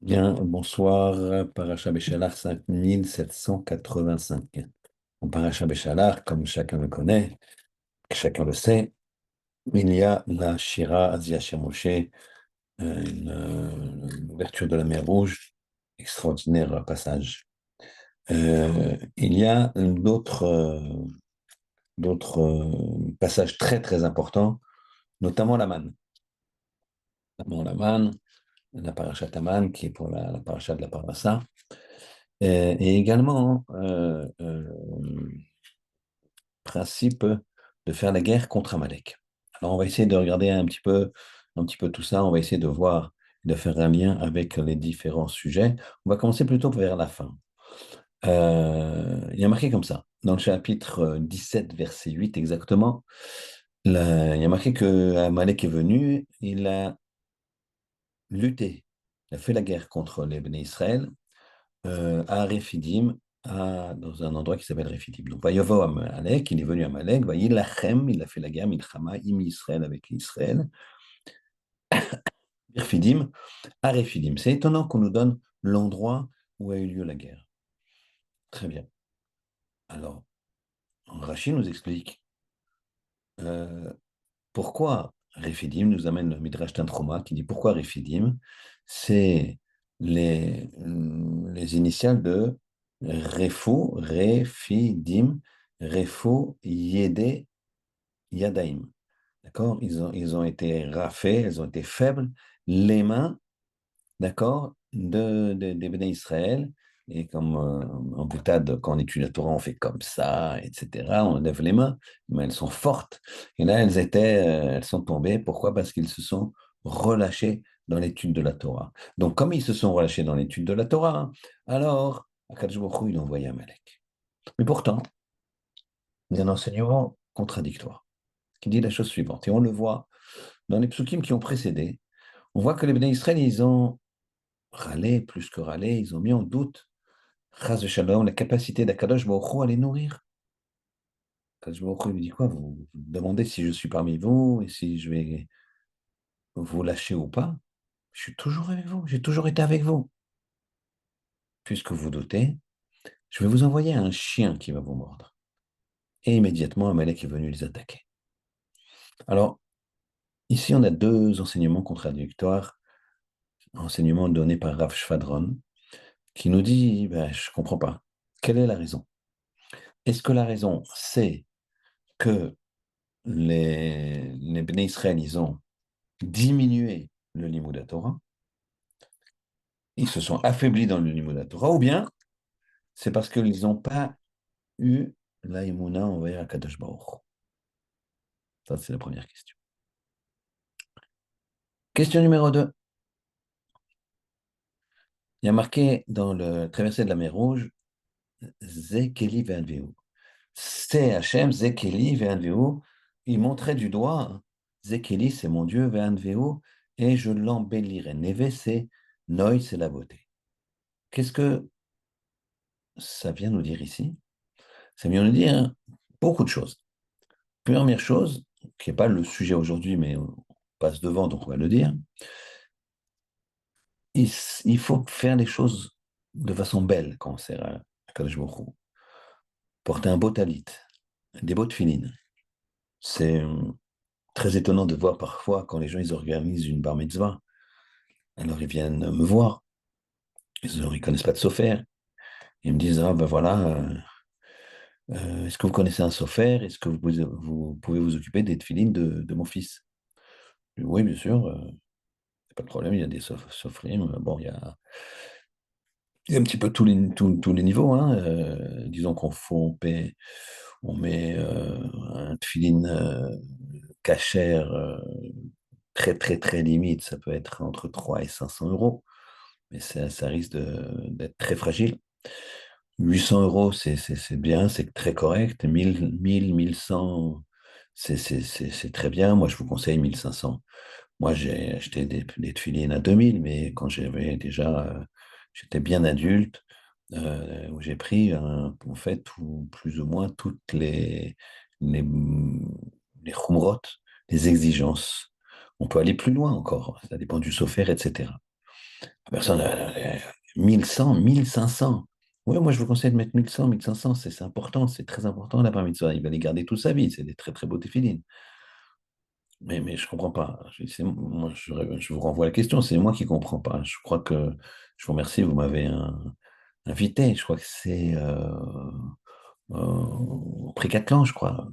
Bien, bonsoir, Paracha Béchalach 5785. En Paracha Béchalach, comme chacun le connaît, chacun le sait, il y a la Shira Azia Moshe, l'ouverture de la mer Rouge, extraordinaire passage. Il y a d'autres passages très très importants, notamment la manne. Notamment la manne, la Paracha Taman, qui est pour la Paracha de la Parnassa. Et également, principe de faire la guerre contre Amalek. Alors, on va essayer de regarder un petit peu tout ça. On va essayer de voir, de faire un lien avec les différents sujets. On va commencer plutôt vers la fin. Il y a marqué comme ça, dans le chapitre 17, verset 8 exactement. Il y a marqué que Amalek est venu, il a lutté, il a fait la guerre contre les Béné Israël à Réphidim, dans un endroit qui s'appelle Réphidim. Donc, Vayovo Amalek, il est venu à Amalek, Vayilachem, il a fait la guerre, Milchama, im Israël avec Israël, Réphidim, à Réphidim. C'est étonnant qu'on nous donne l'endroit où a eu lieu la guerre. Très bien. Alors, Rachid nous explique euh, pourquoi Réphidim nous amène le Midrash Tantruma qui dit pourquoi Réphidim, c'est les initiales de Réphidim, Refo, Yédé, Yadaim. D'accord? Ils ont été raffés, elles ont été faibles, les mains, d'accord, des Béné Israël. Et comme en boutade, quand on étudie la Torah, on fait comme ça, etc. On lève les mains, mais elles sont fortes. Et là, elles sont tombées. Pourquoi? Parce qu'ils se sont relâchés dans l'étude de la Torah. Donc, comme ils se sont relâchés dans l'étude de la Torah, alors, Akadosh Baruch Hu, il a envoyé Amalek. Mais pourtant, il y a un enseignement contradictoire qui dit la chose suivante. Et on le voit dans les psukim qui ont précédé. On voit que les Béné Israël, ils ont râlé, plus que râlé, ils ont mis en doute Chas de Shalom, la capacité d'Akadosh Baruch Hu à les nourrir. Akadosh Baruch Hu lui dit quoi? Vous demandez si je suis parmi vous et si je vais vous lâcher ou pas. Je suis toujours avec vous, j'ai toujours été avec vous. Puisque vous doutez, je vais vous envoyer un chien qui va vous mordre. Et immédiatement, Amalek est venu les attaquer. Alors, ici, on a deux enseignements contradictoires. Enseignement donné par Rav Shvadron, qui nous dit, ben, je ne comprends pas. Quelle est la raison? Est-ce que la raison, c'est que les Bnei Israël, ils ont diminué le Limud Torah, ils se sont affaiblis dans le Limud Torah, ou bien c'est parce qu'ils n'ont pas eu l'aïmouna envers Akadosh Baruch. Ça, c'est la première question. Question numéro 2. Il y a marqué dans le traversée de la mer Rouge, Zekeli Ve'anveu. C'est Hachem, Zekeli Ve'anveu. Il montrait du doigt, hein. Zekeli, c'est mon Dieu, Ve'anveu, et je l'embellirai. Neve, c'est Noi, c'est la beauté. Qu'est-ce que ça vient nous dire ici? Ça vient nous dire beaucoup de choses. Première chose, qui n'est pas le sujet aujourd'hui, mais on passe devant, donc on va le dire, il faut faire les choses de façon belle quand on sert à Kadosh Baruch Hu. Porter un beau talit, des beaux tefilines. C'est très étonnant de voir parfois quand les gens ils organisent une bar mitzvah, alors ils viennent me voir, ils ne connaissent pas de sofer, ils me disent, ah ben voilà, est-ce que vous connaissez un sofer? Est-ce que vous pouvez vous occuper des tefilines de mon fils? Je dis, oui, bien sûr, pas de problème, il y a des sofrim. Bon, il y a un petit peu tous les niveaux, hein. Disons on met un tefilin cachère très, très, très limite. Ça peut être entre 3 et 500 euros, mais ça risque d'être très fragile. 800 euros, c'est bien, c'est très correct. 1100, c'est très bien. Moi, je vous conseille 1500. Moi, j'ai acheté des tefilines à 2000, mais quand j'étais bien adulte, où j'ai pris, en fait, plus ou moins toutes les, les chumrot, les exigences. On peut aller plus loin encore, ça dépend du sofer, etc. Personne, 1100, 1500. Oui, moi je vous conseille de mettre 1100, 1500, c'est important, c'est très important la bar mitzvah. Il va les garder toute sa vie, c'est des très très beaux téfilines. Mais je ne comprends pas. Moi, je vous renvoie à la question, c'est moi qui ne comprends pas. Je crois que, je vous remercie, vous m'avez invité, je crois que c'est prix Catlan, je crois.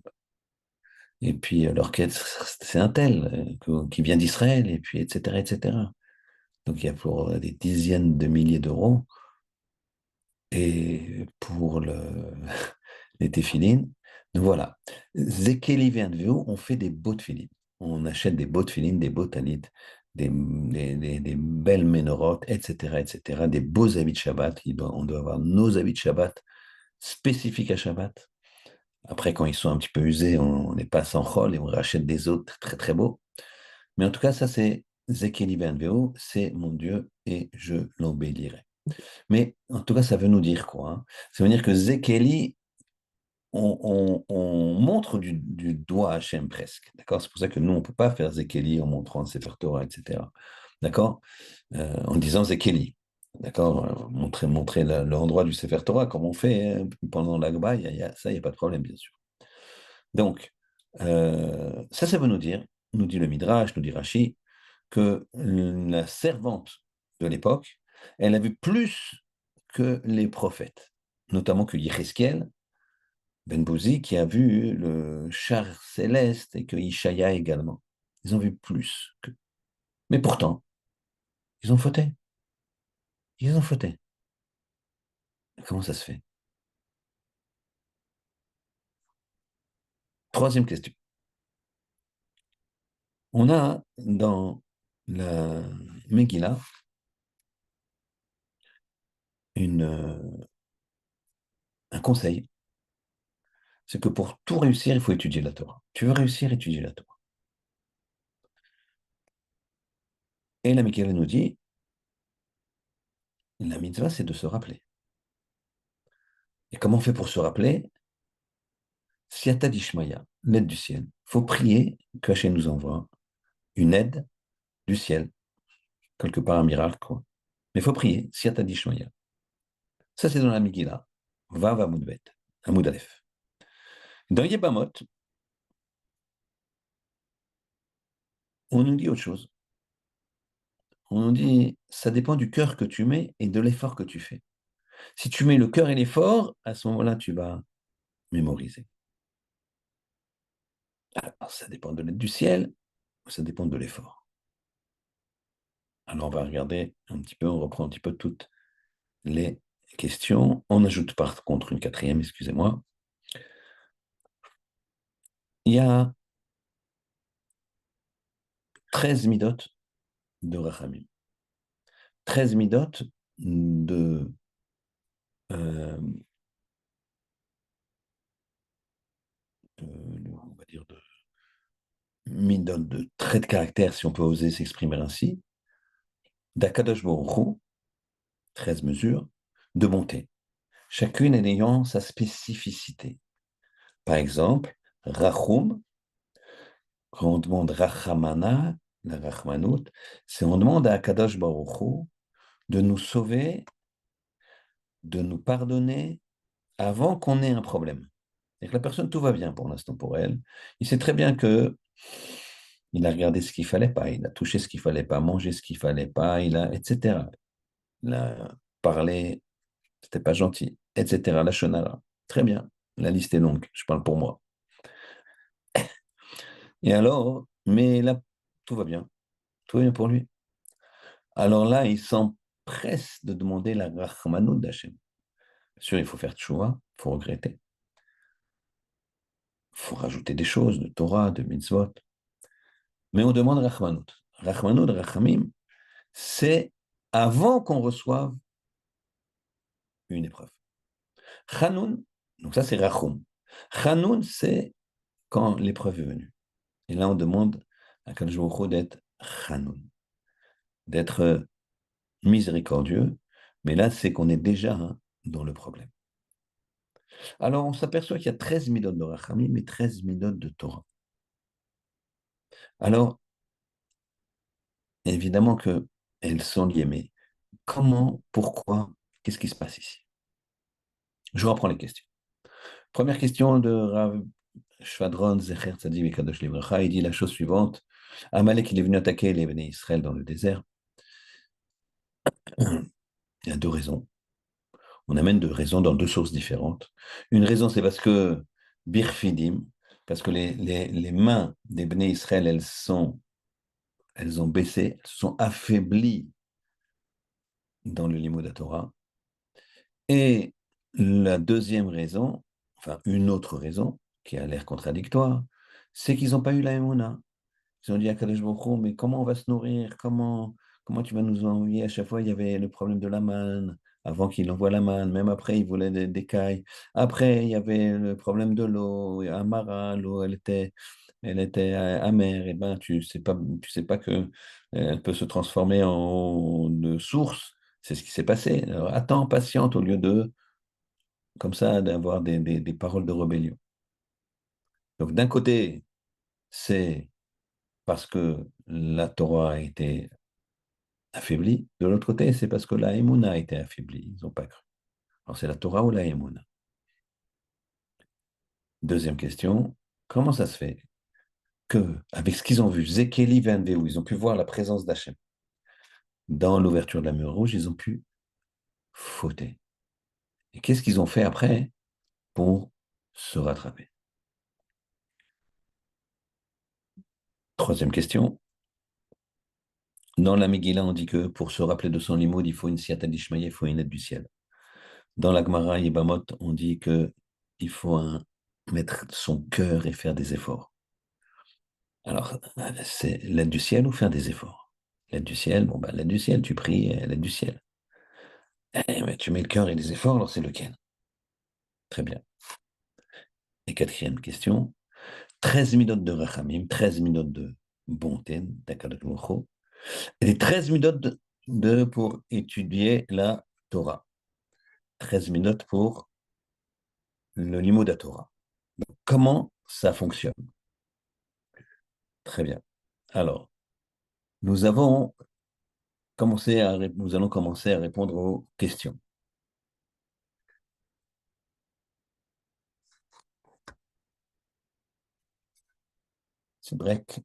Et puis l'orchestre, c'est un tel qui vient d'Israël, et puis etc., etc. Donc il y a pour des dizaines de milliers d'euros. Et pour les téfilines, donc voilà. Zekeli Vernveo, on fait des beaux téfilines. On achète des beaux téfilines, des beaux talit, des belles ménorotes, etc., etc., des beaux habits de Shabbat. On doit avoir nos habits de Shabbat spécifiques à Shabbat. Après, quand ils sont un petit peu usés, on les passe en chol et on rachète des autres très très beaux. Mais en tout cas, ça c'est Zekeli Vernveo, c'est mon Dieu et je l'embellirai. Mais en tout cas, ça veut nous dire quoi, hein? Ça veut dire que Zekeli, on montre du doigt à Hachem presque. D'accord? C'est pour ça que nous, on ne peut pas faire Zekeli en montrant le Sefer Torah, etc. D'accord? En disant Zekeli. D'accord? Montrer l'endroit du Sefer Torah, comme on fait hein, pendant l'Agba, ça, il n'y a pas de problème, bien sûr. Donc, ça veut nous dire, nous dit le Midrash, nous dit Rashi, que la servante de l'époque, elle a vu plus que les prophètes, notamment que Yecheskel, Ben Bouzi, qui a vu le char céleste et que Ishaya également. Ils ont vu plus que. Mais pourtant, ils ont fauté. Ils ont fauté. Comment ça se fait? Troisième question. On a dans la Megillah un conseil. C'est que pour tout réussir, il faut étudier la Torah. Tu veux réussir, étudie la Torah. Et la Megillah nous dit, la mitzvah, c'est de se rappeler. Et comment on fait pour se rappeler? Siata d'Ishmaya, l'aide du ciel. Il faut prier que Hachem nous envoie une aide du ciel, quelque part un miracle, quoi. Mais il faut prier, Siata d'Ishmaya. Ça, c'est dans la Megillah. Vav Amoudbet, Amoud Aleph. Dans Yebamot, on nous dit autre chose. On nous dit, ça dépend du cœur que tu mets et de l'effort que tu fais. Si tu mets le cœur et l'effort, à ce moment-là, tu vas mémoriser. Alors, ça dépend de l'aide du ciel, ça dépend de l'effort. Alors, on va regarder un petit peu, on reprend un petit peu toutes les questions. On ajoute par contre une quatrième, excusez-moi. Il y a 13 midot de Rachamim. 13 midot de, euh, on va dire de midot de traits de caractère, si on peut oser s'exprimer ainsi, d'Akadosh Baruch Hu, 13 mesures, de bonté. Chacune en ayant sa spécificité. Par exemple, Rachum, quand on demande Rachamana, la Rachmanout, c'est on demande à Akadosh Baruch Hu de nous sauver, de nous pardonner avant qu'on ait un problème. Et que la personne, tout va bien pour l'instant pour elle. Il sait très bien que il a regardé ce qu'il fallait pas, il a touché ce qu'il fallait pas, mangé ce qu'il fallait pas, etc. Il a parlé, c'était pas gentil, etc. La shonara. Très bien. La liste est longue, je parle pour moi. Et alors, mais là, tout va bien. Tout va bien pour lui. Alors là, il s'empresse de demander la Rahmanou d'Hachem. Bien sûr, il faut faire tchouva, il faut regretter. Il faut rajouter des choses, de Torah, de mitzvot. Mais on demande Rachmanout. Rachmanout, Rachamim, c'est avant qu'on reçoive une épreuve. Chanoun, donc ça c'est Rachum. Chanoun, c'est quand l'épreuve est venue. Et là, on demande à Kadosh Baruch Hu d'être Chanoun, d'être miséricordieux. Mais là, c'est qu'on est déjà hein, dans le problème. Alors, on s'aperçoit qu'il y a 13 midot de Rachamim et 13 midot de Torah. Alors, évidemment qu'elles sont liées, mais comment, pourquoi, qu'est-ce qui se passe ici? Je reprends les questions. Première question de Rav Shvadron Zecher Tzadi Vekadosh Livracha, il dit la chose suivante. Amalek, il est venu attaquer les Béné Israël dans le désert. Il y a deux raisons. On amène deux raisons dans deux sources différentes. Une raison, c'est parce que Birfidim, parce que les mains des Béné Israël, elles ont baissé, elles se sont affaiblies dans le Limud Torah. Et la deuxième raison, enfin une autre raison, qui a l'air contradictoire, c'est qu'ils n'ont pas eu la Emouna. Ils ont dit à Kadosh Baruch Hu, mais comment on va se nourrir? Comment tu vas nous envoyer? À chaque fois, il y avait le problème de la manne, avant qu'il envoie la manne, même après, il voulait des cailles. Après, il y avait le problème de l'eau, Amara, l'eau, elle était amère. Et ben, tu sais pas que elle peut se transformer en de source. C'est ce qui s'est passé. Alors, attends, patiente, au lieu de, comme ça, d'avoir des paroles de rébellion. Donc, d'un côté, c'est parce que la Torah a été affaiblie. De l'autre côté, c'est parce que la Emouna a été affaiblie. Ils n'ont pas cru. Alors, c'est la Torah ou la Emouna? Deuxième question, comment ça se fait que, avec ce qu'ils ont vu, Zekeli Venveu, ils ont pu voir la présence d'Hachem dans l'ouverture de la mer rouge, ils ont pu fauter. Et qu'est-ce qu'ils ont fait après pour se rattraper? Troisième question, dans la Megillah, on dit que pour se rappeler de son limoud, il faut une siyata d'Ishmaïa, il faut une aide du ciel. Dans la Gemara Yibamot, on dit que il faut mettre son cœur et faire des efforts. Alors, c'est l'aide du ciel ou faire des efforts? L'aide du ciel, bon, ben, l'aide du ciel, tu pries, l'aide du ciel. Mais tu mets le cœur et les efforts, alors c'est lequel? Très bien. Et quatrième question, 13 minutes de rachamim, 13 minutes de bonté, d'Akadosh Baruch Hu, et les 13 minutes pour étudier la Torah. 13 minutes pour le Limud Torah. Comment ça fonctionne? Très bien. Alors, nous allons commencer à répondre aux questions. C'est break.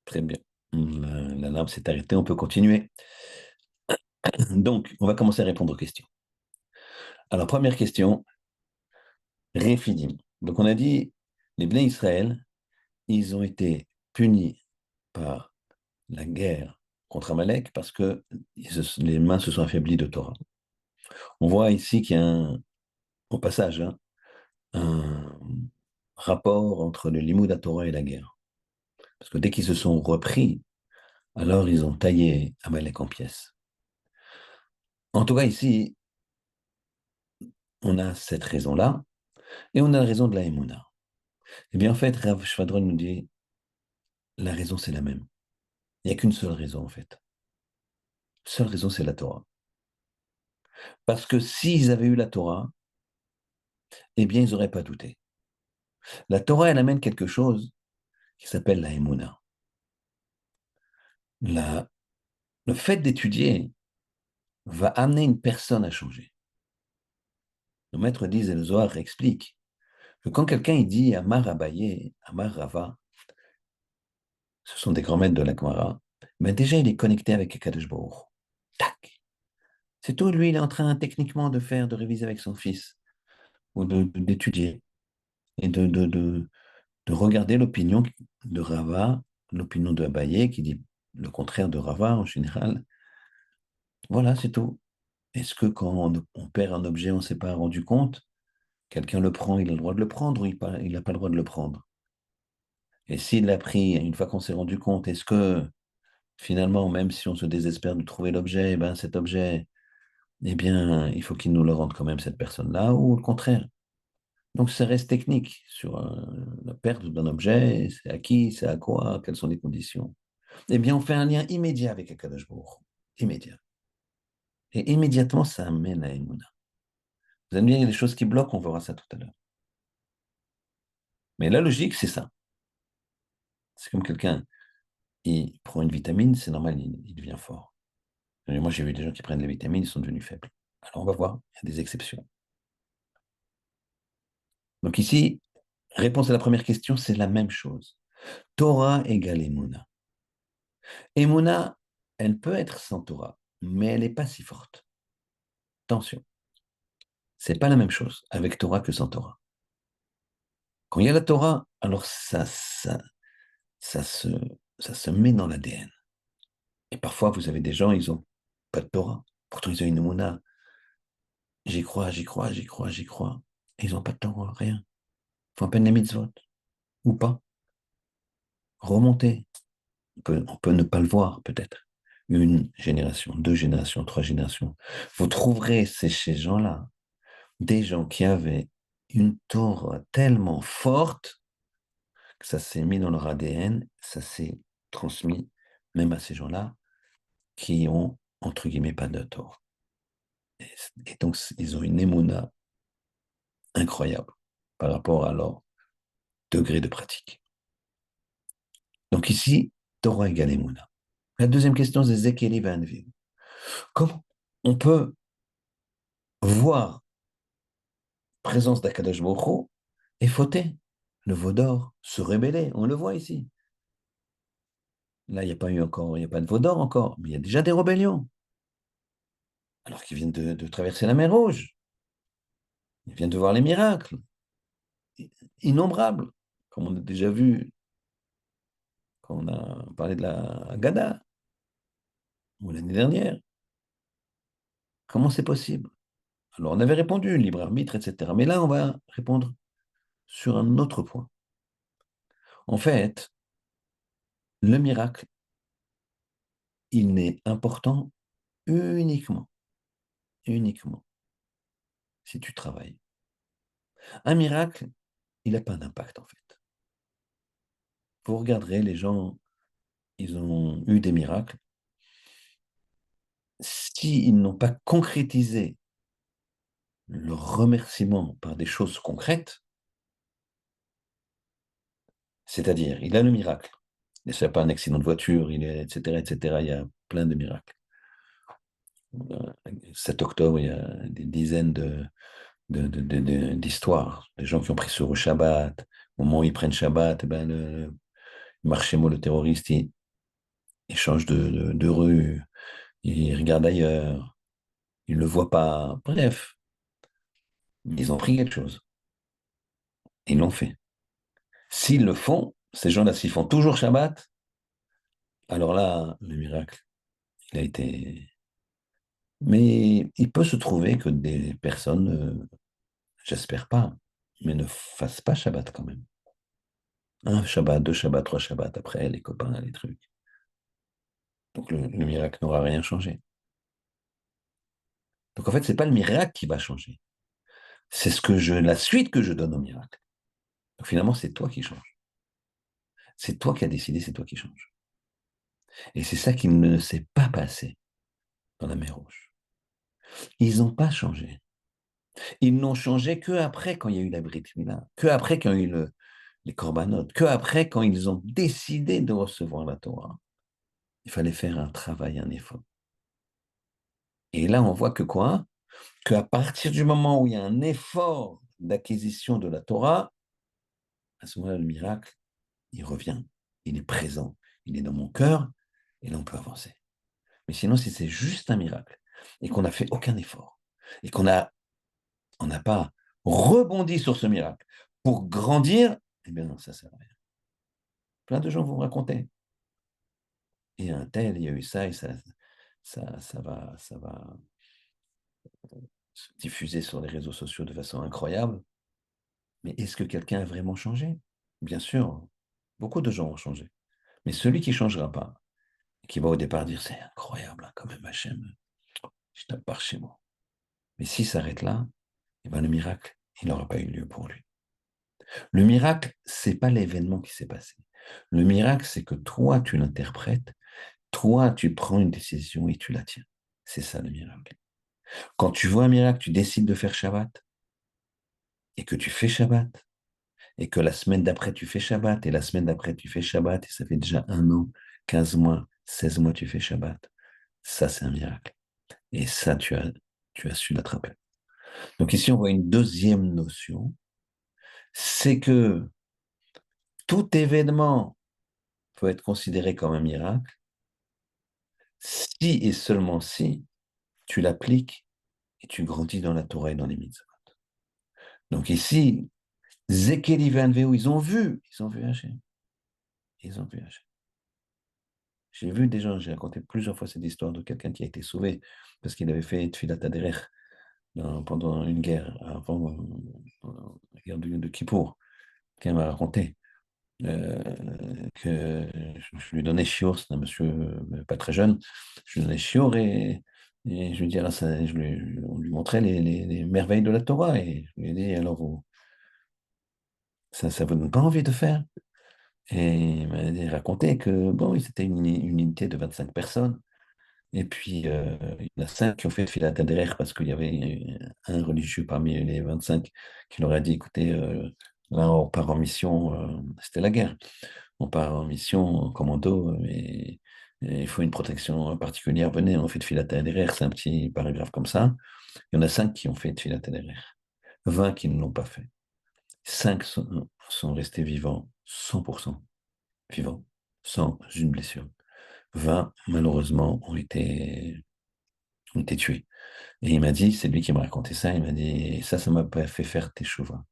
Très bien. La lampe s'est arrêtée, on peut continuer. Donc, on va commencer à répondre aux questions. Alors, première question, Réfidim. Donc, on a dit, les Bnei Israël, ils ont été punis par la guerre contre Amalek parce que les mains se sont affaiblies de Torah. On voit ici qu'il y a au passage, un rapport entre le Limud à Torah et la guerre. Parce que dès qu'ils se sont repris, alors ils ont taillé Amalek en pièces. En tout cas, ici, on a cette raison-là, et on a la raison de la Emouna. Eh bien, en fait, Rav Shvadron nous dit, la raison, c'est la même. Il n'y a qu'une seule raison, en fait. La seule raison, c'est la Torah. Parce que s'ils avaient eu la Torah, eh bien, ils n'auraient pas douté. La Torah, elle amène quelque chose qui s'appelle la Emouna. La, le fait d'étudier va amener une personne à changer. Nos maîtres disent, et le Zohar explique, que quand quelqu'un il dit Amar Abaye, Amar Rava, ce sont des grands maîtres de la Gemara, mais déjà il est connecté avec Akadosh Baruch. Tac. C'est tout, lui, il est en train techniquement de réviser avec son fils, ou d'étudier, et de regarder l'opinion de Rava, l'opinion de Abaye, qui dit le contraire de Rava en général. Voilà, c'est tout. Est-ce que quand on perd un objet, on ne s'est pas rendu compte? Quelqu'un le prend, il a le droit de le prendre ou il n'a pas le droit de le prendre? Et s'il l'a pris, une fois qu'on s'est rendu compte, est-ce que finalement, même si on se désespère de trouver l'objet, eh ben, cet objet, eh bien, il faut qu'il nous le rende quand même, cette personne-là, ou le contraire? Donc, ça reste technique sur la perte d'un objet, c'est à qui, c'est à quoi, quelles sont les conditions. Eh bien, on fait un lien immédiat avec Akadosh Baruch Hu. Immédiat. Et immédiatement, ça amène à Emouna. Vous allez me dire, il y a des choses qui bloquent, on verra ça tout à l'heure. Mais la logique, c'est ça. C'est comme quelqu'un. il prend une vitamine, c'est normal, il devient fort. Et moi, j'ai vu des gens qui prennent les vitamines, ils sont devenus faibles. Alors, on va voir, il y a des exceptions. Donc ici, réponse à la première question, c'est la même chose. Torah égale Emouna. Emouna, elle peut être sans Torah, mais elle n'est pas si forte. Attention, c'est pas la même chose avec Torah que sans Torah. Quand il y a la Torah, alors ça se, ça se met dans l'ADN. Et parfois, vous avez des gens, ils ont pas de Torah. Pourtant, ils ont une Emouna. J'y crois, j'y crois, j'y crois, j'y crois. Et ils n'ont pas de Torah, rien. Ils font à peine les mitzvot. Ou pas. Remonter. On peut ne pas le voir, peut-être. Une génération, deux générations, trois générations. Vous trouverez ces gens-là, des gens qui avaient une Torah tellement forte que ça s'est mis dans leur ADN, ça s'est transmis même à ces gens-là qui ont, entre guillemets, pas de Torah. Et donc, ils ont une émouna incroyable par rapport à leur degré de pratique. Donc ici, Torah égale émouna. La deuxième question, c'est Zekeli Vanvi. Comment on peut voir présence d'Akadosh Baruch Hu et fauter, le veau d'or, se rébeller, on le voit ici. Là, il n'y a pas eu encore, il n'y a pas de veau d'or encore, mais il y a déjà des rébellions. Alors qu'ils viennent de traverser la mer Rouge. Ils viennent de voir les miracles, innombrables, comme on a déjà vu quand on a parlé de la Haggadah, ou l'année dernière. Comment c'est possible? Alors, on avait répondu, libre arbitre, etc. Mais là, on va répondre sur un autre point. En fait, le miracle, il n'est important uniquement, uniquement, si tu travailles. Un miracle, il n'a pas d'impact, en fait. Vous regarderez, les gens, ils ont eu des miracles. S'ils n'ont pas concrétisé leur remerciement par des choses concrètes, c'est-à-dire, il a le miracle. Il n'y a pas un accident de voiture, etc., etc. Il y a plein de miracles. 7 octobre, il y a des dizaines d'histoires. Des gens qui ont pris sur le Shabbat. Au moment où ils prennent Shabbat, ben le Marchémo, le terroriste, il change de rue, il regarde ailleurs, il ne le voit pas. Bref, ils ont pris quelque chose. Ils l'ont fait. S'ils le font, ces gens-là, s'ils font toujours Shabbat, alors là, le miracle, il a été. Mais il peut se trouver que des personnes, j'espère pas, mais ne fassent pas Shabbat quand même. Un Shabbat, deux Shabbats, trois Shabbats, après, les copains, les trucs. Donc le miracle n'aura rien changé. Donc en fait, c'est pas le miracle qui va changer. C'est la suite que je donne au miracle. Donc finalement, c'est toi qui changes. C'est toi qui as décidé, c'est toi qui changes. Et c'est ça qui ne s'est pas passé dans la mer Rouge. Ils n'ont pas changé. Ils n'ont changé que après quand il y a eu la Brit Mila, que après quand il y a eu les corbanotes, que après quand ils ont décidé de recevoir la Torah. Il fallait faire un travail, un effort. Et là, on voit que quoi? Qu'à partir du moment où il y a un effort d'acquisition de la Torah, à ce moment-là, le miracle, il revient, il est présent, il est dans mon cœur, et là, on peut avancer. Mais sinon, si c'est juste un miracle, et qu'on n'a fait aucun effort, et on n'a pas rebondi sur ce miracle pour grandir, eh bien non, ça ne sert à rien. Plein de gens vont me raconter. Et un tel, il y a eu ça, et ça va se diffuser sur les réseaux sociaux de façon incroyable. Mais est-ce que quelqu'un a vraiment changé? Bien sûr, beaucoup de gens ont changé. Mais celui qui ne changera pas, qui va au départ dire c'est incroyable, hein, quand même, Hachem, je tape par chez moi. Mais s'il s'arrête là, eh ben, le miracle, il n'aura pas eu lieu pour lui. Le miracle, c'est pas l'événement qui s'est passé. Le miracle, c'est que toi, tu l'interprètes, toi, tu prends une décision et tu la tiens. C'est ça le miracle. Quand tu vois un miracle, tu décides de faire Shabbat et que tu fais Shabbat et que la semaine d'après, tu fais Shabbat et la semaine d'après, tu fais Shabbat et ça fait déjà un an 15 mois, 16 mois, tu fais Shabbat. Ça, c'est un miracle. Et ça, tu as su l'attraper. Donc ici, on voit une deuxième notion, c'est que tout événement peut être considéré comme un miracle si et seulement si tu l'appliques et tu grandis dans la Torah et dans les mitzvot. Donc ici, Zekel et Vanveo, ils ont vu Hachem. Ils ont vu Hachem. J'ai vu des gens, j'ai raconté plusieurs fois cette histoire de quelqu'un qui a été sauvé parce qu'il avait fait Tfilat Aderech pendant une guerre, avant la guerre de Kippour, qui m'a raconté que je lui donnais Shior, c'est un monsieur pas très jeune, je lui donnais Shior et je lui dis, alors on lui montrait les merveilles de la Torah et je lui ai dit, alors ça ne vous donne pas envie de faire? Et il m'a raconté que bon, c'était une unité de 25 personnes. Et puis, il y en a 5 qui ont fait filat derrière parce qu'il y avait un religieux parmi les 25 qui leur a dit, écoutez, là, on part en mission, c'était la guerre, on part en mission en commando, et il faut une protection particulière. Venez, on fait de filat derrière, c'est un petit paragraphe comme ça. Il y en a 5 qui ont fait de filat derrière, 20 qui ne l'ont pas fait. 5 sont restés vivants, 100% vivants, sans une blessure. 20, malheureusement, ont été tués. Et il m'a dit, c'est lui qui m'a raconté ça, il m'a dit, ça m'a pas fait faire tes teshuva.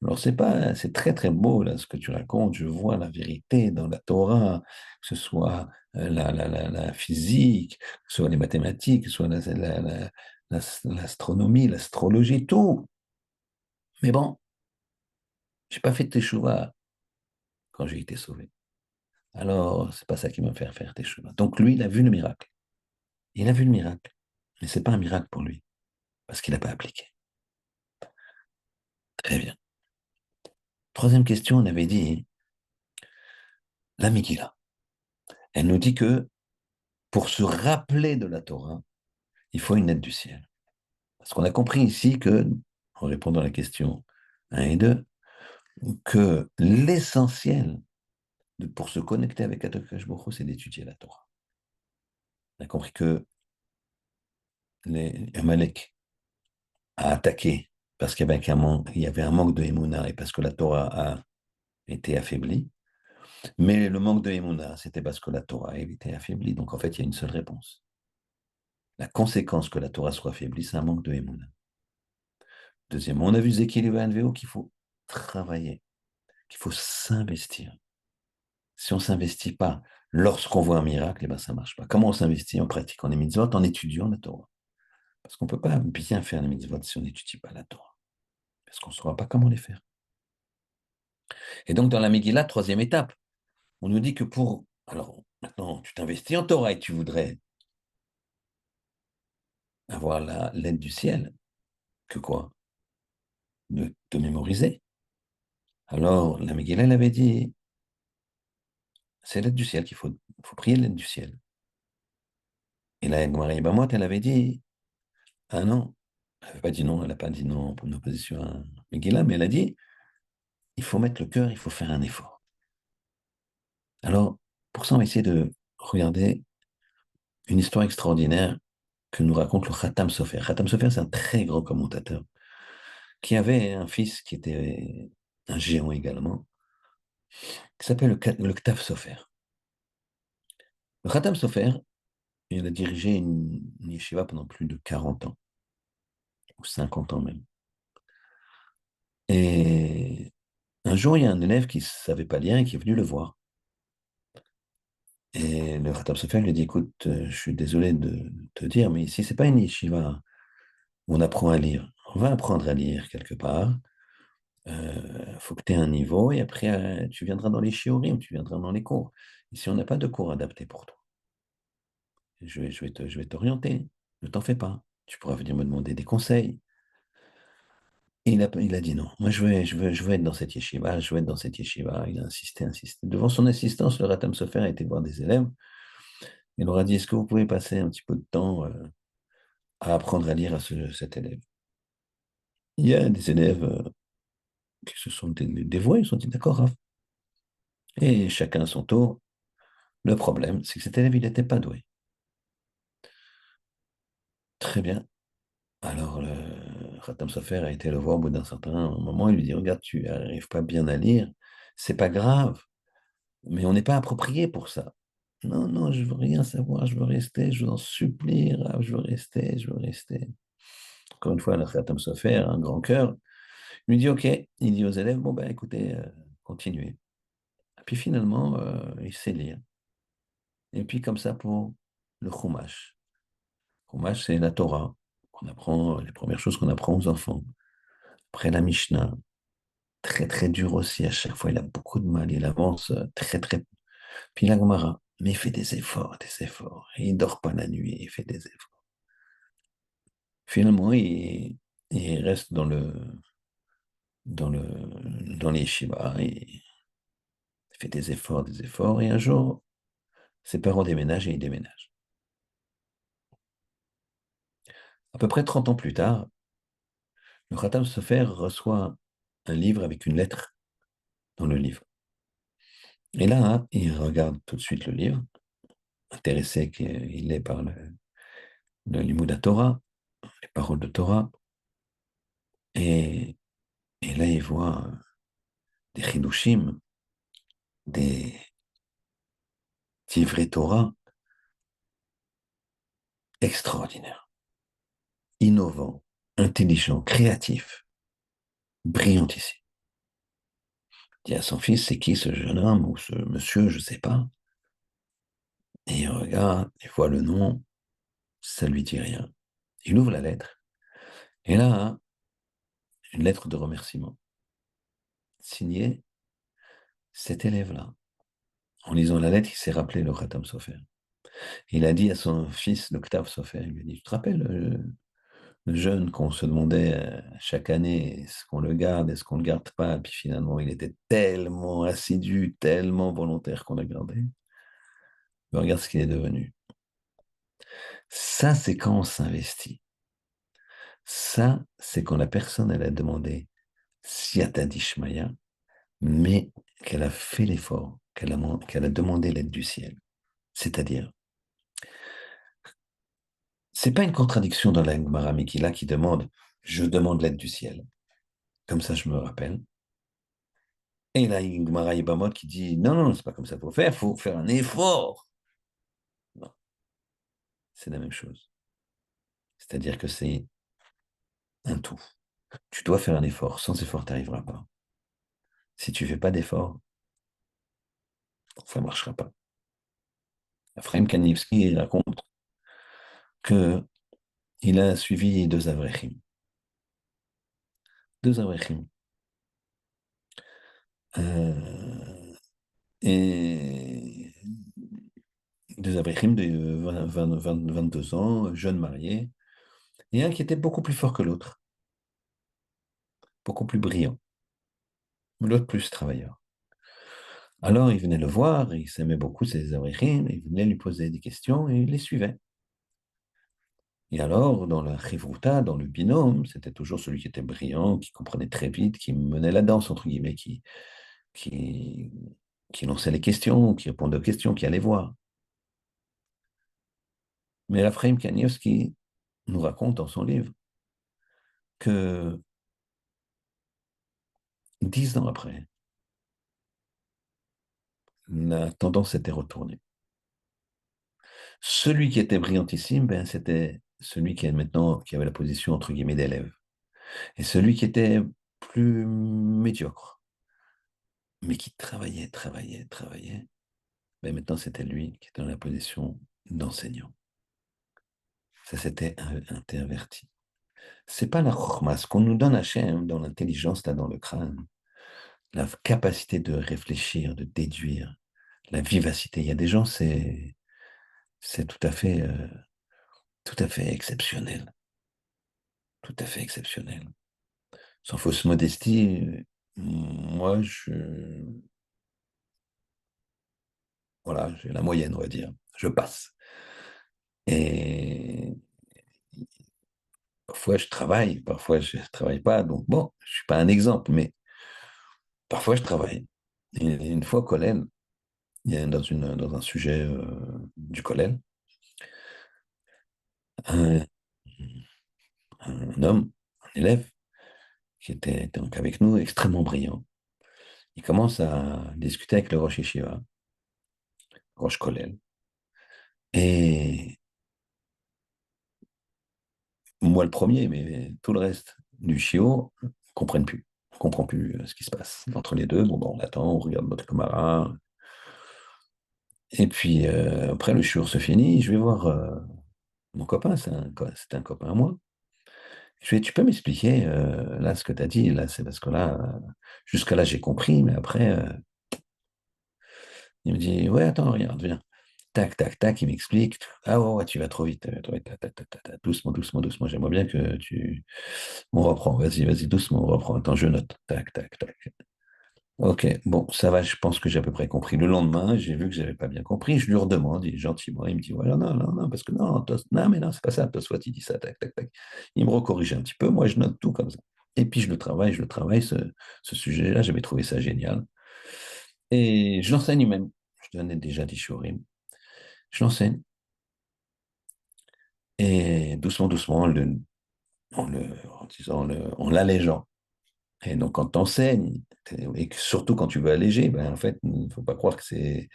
Alors c'est pas, c'est très très beau là ce que tu racontes, je vois la vérité dans la Torah, que ce soit la physique, que ce soit les mathématiques, que ce soit l'astronomie, l'astrologie, tout. Mais bon, j'ai pas fait de teshuva quand j'ai été sauvé. Alors, c'est pas ça qui m'a fait faire teshuva. Donc lui, il a vu le miracle. Il a vu le miracle. Mais c'est pas un miracle pour lui, parce qu'il n'a pas appliqué. Très bien. Troisième question, on avait dit la Megillah. Elle nous dit que pour se rappeler de la Torah, il faut une aide du ciel. Parce qu'on a compris ici que, en répondant à la question 1 et 2, que l'essentiel pour se connecter avec Akadosh Baruch Hu, c'est d'étudier la Torah. On a compris que Amalek a attaqué parce qu'il y avait un manque de Emouna et parce que la Torah a été affaiblie. Mais le manque de Emouna, c'était parce que la Torah avait été affaiblie. Donc en fait, il y a une seule réponse. La conséquence que la Torah soit affaiblie, c'est un manque de Emouna. Deuxièmement, on a vu Zéchiel et NVO qu'il faut travailler, qu'il faut s'investir. Si on ne s'investit pas lorsqu'on voit un miracle, eh ben, ça ne marche pas. Comment on s'investit en pratiquant les mitzvot, en étudiant la Torah? Parce qu'on ne peut pas bien faire les mitzvot si on n'étudie pas la Torah. Parce qu'on ne saura pas comment les faire. Et donc, dans la Megillah, troisième étape, on nous dit que pour... Alors, maintenant, tu t'investis en Torah et tu voudrais avoir l'aide du ciel. Que quoi? De te mémoriser. Alors, la Megillah, elle avait dit, c'est l'aide du ciel faut prier l'aide du ciel. Et la Gemara Yebamot, elle avait dit, ah non, elle n'avait pas dit non, elle n'a pas dit non en opposition à Megillah, mais elle a dit, il faut mettre le cœur, il faut faire un effort. Alors, pour ça, on va essayer de regarder une histoire extraordinaire que nous raconte le Khatam Sofer. Khatam Sofer, c'est un très grand commentateur qui avait un fils qui était un géant également, qui s'appelle le Ktaf Sofer. Le Khatam Sofer, il a dirigé une yeshiva pendant plus de 40 ans, ou 50 ans même. Et un jour, il y a un élève qui ne savait pas lire et qui est venu le voir. Et le Khatam Sofer lui dit, écoute, je suis désolé de te dire, mais ici, c'est pas une yeshiva où on apprend à lire. On va apprendre à lire quelque part. Faut que tu aies un niveau et après, tu viendras dans les shiurim, tu viendras dans les cours. Ici, on n'a pas de cours adapté pour toi. Je vais t'orienter. Ne t'en fais pas. Tu pourras venir me demander des conseils. Et il a dit non. Moi, je veux être dans cette yeshiva. Je veux être dans cette yeshiva. Il a insisté, insisté. Devant son assistance, le Ratam Sofer a été voir des élèves. Il leur a dit, est-ce que vous pouvez passer un petit peu de temps à apprendre à lire à cet élève? Il y a des élèves qui se sont dévoués. Ils se sont dit, d'accord, Raph. Et chacun à son tour. Le problème, c'est que cet élève, il n'était pas doué. Très bien. Alors, le Khatam Sofer a été le voir au bout d'un certain moment. Il lui dit, regarde, tu n'arrives pas bien à lire. C'est pas grave, mais on n'est pas approprié pour ça. Non, non, je veux rien savoir, je veux rester, je vous en supplie, Rav, je veux rester, je veux rester. Encore une fois, le Khatam Sofer, un grand cœur, il lui dit, OK, il dit aux élèves, bon, ben écoutez, continuez. Et puis finalement, il sait lire. Et puis comme ça pour le Chumash. Chumash, c'est la Torah, qu'on apprend, les premières choses qu'on apprend aux enfants. Après la Mishnah, très très dur aussi, à chaque fois il a beaucoup de mal, il avance très très. Puis la Gemara, mais il fait des efforts, des efforts. Et il dort pas la nuit, il fait des efforts. Finalement, il reste dans les yeshivas, il fait des efforts, et un jour, ses parents déménagent et il déménage. À peu près 30 ans plus tard, le Khatam Sofer reçoit un livre avec une lettre dans le livre. Et là, hein, il regarde tout de suite le livre, intéressé qu'il est par le Limud Torah, les paroles de Torah, et, et là, il voit des Chidushim, des livrets Torah extraordinaires, innovants, intelligents, créatifs, brillantissime. Il dit à son fils, c'est qui ce jeune homme ou ce monsieur, je ne sais pas. Et il regarde, il voit le nom, ça lui dit rien. Il ouvre la lettre, et là, hein, une lettre de remerciement, signée cet élève-là. En lisant la lettre, il s'est rappelé le Khatam Sofer. Il a dit à son fils, le Ktav Sofer, il lui a dit, tu te rappelles le jeune qu'on se demandait chaque année, est-ce qu'on le garde, est-ce qu'on ne le garde pas, et puis finalement, il était tellement assidu, tellement volontaire qu'on l'a gardé. Mais regarde ce qu'il est devenu. Ça, c'est quand on s'investit. Ça, c'est quand la personne, elle a demandé Siyata Dishmaya, mais qu'elle a fait l'effort, qu'elle a demandé l'aide du ciel. C'est-à-dire, c'est pas une contradiction dans la Gemara Mikila qui demande je demande l'aide du ciel. Comme ça, je me rappelle. Et là, il y a une Gemara Ibamot qui dit non, non, c'est pas comme ça qu'il faut faire un effort. Non, c'est la même chose. C'est-à-dire que c'est un tout. Tu dois faire un effort. Sans effort, tu n'y arriveras pas. Si tu fais pas d'effort, ça ne marchera pas. Ephraim Kanivski raconte que il a suivi deux Avrechim. Deux Avrechim. Et deux Avrechim de 22 ans, jeunes mariés, et un qui était beaucoup plus fort que l'autre, beaucoup plus brillant, l'autre plus travailleur. Alors il venait le voir, il s'aimait beaucoup ses Avrechim, il venait lui poser des questions et il les suivait. Et alors, dans la chivruta, dans le binôme, c'était toujours celui qui était brillant, qui comprenait très vite, qui menait la danse, entre guillemets, qui, qui lançait les questions, qui répondait aux questions, qui allait voir. Mais Raphaël Kanievski nous raconte dans son livre que 10 ans après, la tendance était retournée. Celui qui était brillantissime, ben, c'était celui qui, maintenant, qui avait la position, entre guillemets, d'élève. Et celui qui était plus médiocre, mais qui travaillait, ben, maintenant, c'était lui qui était dans la position d'enseignant. Ça s'était interverti. C'est pas la chorma, ce qu'on nous donne Hachem dans l'intelligence, là, dans le crâne, la capacité de réfléchir, de déduire, la vivacité. Il y a des gens, c'est tout à fait exceptionnel, tout à fait exceptionnel. Sans fausse modestie, moi, voilà, j'ai la moyenne, on va dire. Je passe. Et parfois, je travaille, parfois, je ne travaille pas. Donc, bon, je ne suis pas un exemple, mais parfois, je travaille. Et une fois, Colin, dans un sujet du collège, un, un homme, un élève, qui était donc avec nous, extrêmement brillant. Il commence à discuter avec le Rosh Yeshiva, Rosh Kollel. Et moi, le premier, mais tout le reste du chiot ne comprennent plus. On ne comprend plus ce qui se passe. Entre les deux, bon, ben, on attend, on regarde notre camarade. Et puis, après, le chiot se finit. Je vais voir mon copain, c'était un copain à moi. Je lui ai dit, tu peux m'expliquer, là, ce que tu as dit, là, c'est parce que là, jusqu'à là, j'ai compris, mais après, il me dit, ouais, attends, regarde, viens. Tac, tac, tac, il m'explique. Ah ouais, ouais, tu vas trop vite. Doucement, doucement, doucement. J'aimerais bien que tu. On reprend, vas-y, vas-y, doucement, on reprend. Attends, je note. Tac, tac, tac. Ok, bon, ça va, je pense que j'ai à peu près compris. Le lendemain, j'ai vu que j'avais pas bien compris. Je lui redemande, gentiment, il me dit, voilà, non, non, non, parce que non, non, mais non, c'est pas ça. Soit il dit ça, tac, tac, tac. Il me recorrige un petit peu. Moi, je note tout comme ça. Et puis, je le travaille, ce sujet-là. J'avais trouvé ça génial. Et je l'enseigne même. Je donnais déjà des shiurim. Je l'enseigne. Et doucement, doucement, en disant, en l'allégeant. Et donc, quand tu enseignes, et surtout quand tu veux alléger, ben, en fait, il ne faut pas croire que c'est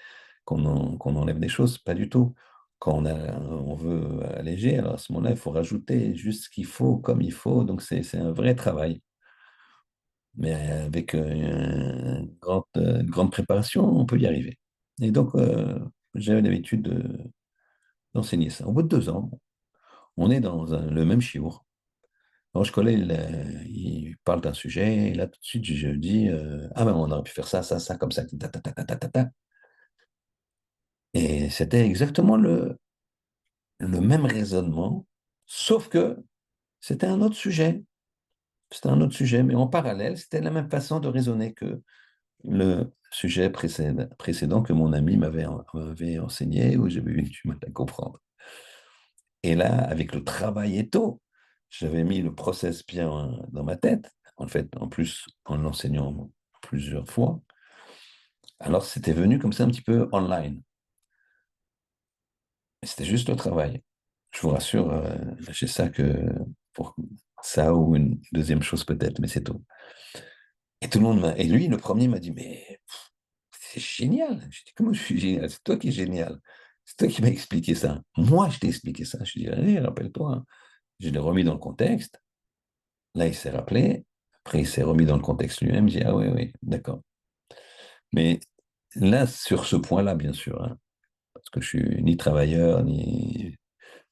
qu'on enlève des choses, pas du tout. Quand on veut alléger, alors à ce moment-là, il faut rajouter juste ce qu'il faut, comme il faut. Donc, c'est un vrai travail. Mais avec une grande préparation, on peut y arriver. Et donc, j'avais l'habitude d'enseigner ça. Au bout de 2 ans, on est dans le même chiour. Alors, je collais, il parle d'un sujet, et là, tout de suite, je dis, ah ben, on aurait pu faire ça, ça, ça, comme ça, ta, ta, ta, ta, ta, ta, ta. Et c'était exactement le même raisonnement, sauf que c'était un autre sujet. C'était un autre sujet, mais en parallèle, c'était la même façon de raisonner que le sujet précédent que mon ami m'avait enseigné, où j'avais eu du mal à comprendre. Et là, avec le travail et tout, j'avais mis le process bien dans ma tête, en fait, en plus, en l'enseignant plusieurs fois. Alors, c'était venu comme ça un petit peu online. Et c'était juste le travail. Je vous rassure, j'ai ça que pour ça ou une deuxième chose peut-être, mais c'est tout. Et tout le monde et lui, le premier m'a dit, mais c'est génial. Je dis, comment je suis génial? C'est toi qui es génial. C'est toi qui m'as expliqué ça. Moi, je t'ai expliqué ça. Je dis, allez, rappelle-toi, hein. Je l'ai remis dans le contexte. Là, il s'est rappelé. Après, il s'est remis dans le contexte lui-même. Il dit, ah oui, oui, d'accord. Mais là, sur ce point-là, bien sûr, hein, parce que je suis ni travailleur, ni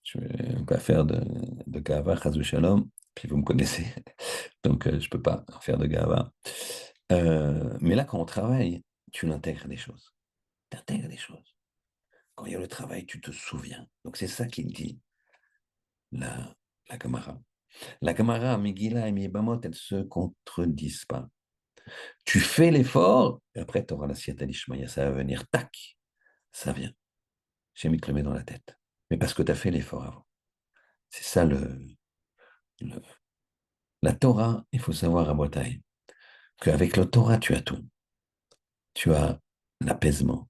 je ne vais pas faire de gava, chas shalom. Puis vous me connaissez, donc je ne peux pas faire de gava. Mais là, quand on travaille, tu intègres des choses. Tu intègres des choses. Quand il y a le travail, tu te souviens. Donc c'est ça qu'il dit, la, la Gemara. La Gemara, Megillah et Mibamot, elles ne se contredisent pas. Tu fais l'effort, et après, tu auras l'assiette à l'Ishmaïa, ça va venir, tac, ça vient. J'ai mis te le met dans la tête. Mais parce que tu as fait l'effort avant. C'est ça le- la Torah, il faut savoir à Botaï, qu'avec la Torah, tu as tout. Tu as l'apaisement,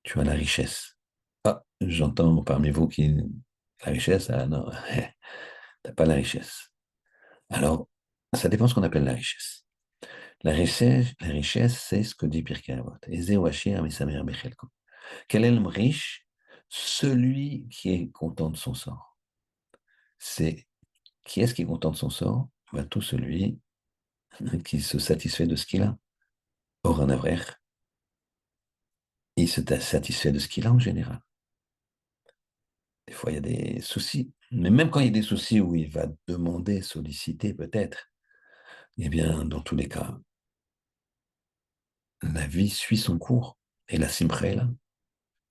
tu as la richesse. Ah, j'entends parmi vous qui... La richesse, ah non, t'as pas la richesse. Alors, ça dépend ce qu'on appelle la richesse. La richesse, c'est ce que dit Pirkei Avot. Eze Washir Misamer Bechelko. Quel est l'homme riche? Celui qui est content de son sort. C'est qui est-ce qui est content de son sort? Ben, tout celui qui se satisfait de ce qu'il a. Or, un avrer, il se satisfait de ce qu'il a en général. Des fois, il y a des soucis. Mais même quand il y a des soucis où il va demander, solliciter peut-être, eh bien, dans tous les cas, la vie suit son cours. Et la simra est là.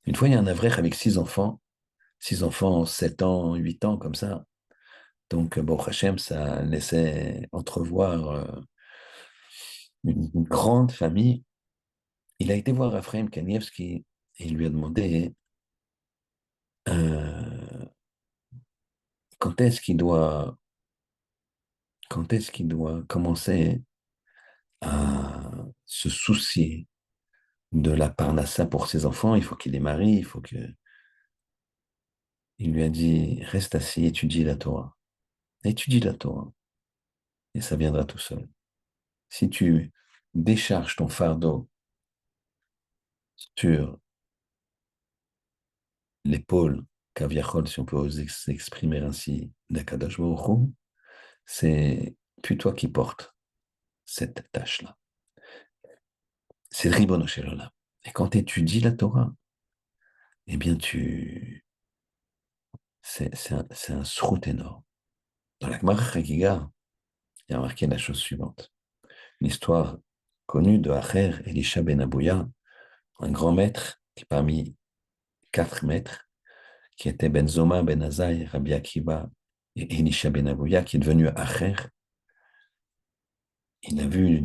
Une fois, il y a un avrer avec 6 enfants, 7 ans, 8 ans, comme ça. Donc, bon, Hachem, ça laissait entrevoir une grande famille. Il a été voir Ephraim Kanievski et il lui a demandé euh, quand est-ce qu'il doit, quand est-ce qu'il doit commencer à se soucier de la parnassa pour ses enfants, il faut qu'il les marie, il faut que... Il lui a dit, reste assis, étudie la Torah. Étudie la Torah, et ça viendra tout seul. Si tu décharges ton fardeau sur l'épaule, Kaviachol, si on peut oser s'exprimer ainsi, d'Akadosh Baruch Hu, c'est plus toi qui portes cette tâche-là. C'est le Ribono Shel Olam. Et quand tu étudies la Torah, eh bien, c'est un srout énorme. Dans la Gemara Chagiga, il y a marqué la chose suivante. L'histoire connue de Acher Elisha ben Abouya, un grand maître qui parmi 4 maîtres, qui était Ben Zoma, Ben Azaï, Rabbi Akiva et Elisha ben Abouya, qui est devenu Acher. Il a vu